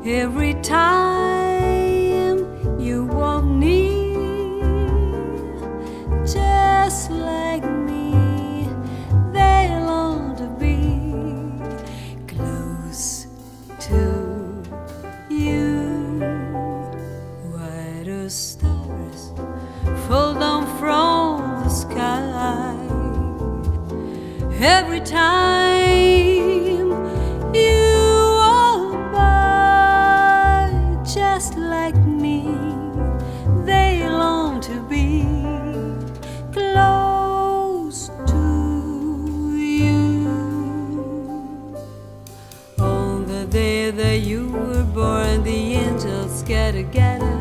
Every time you walk near, just like me, they long to be close to you. Why do stars fall down from the sky every time you walk by? Just like me, they long to be close to you. On the day that you were born, the angels get together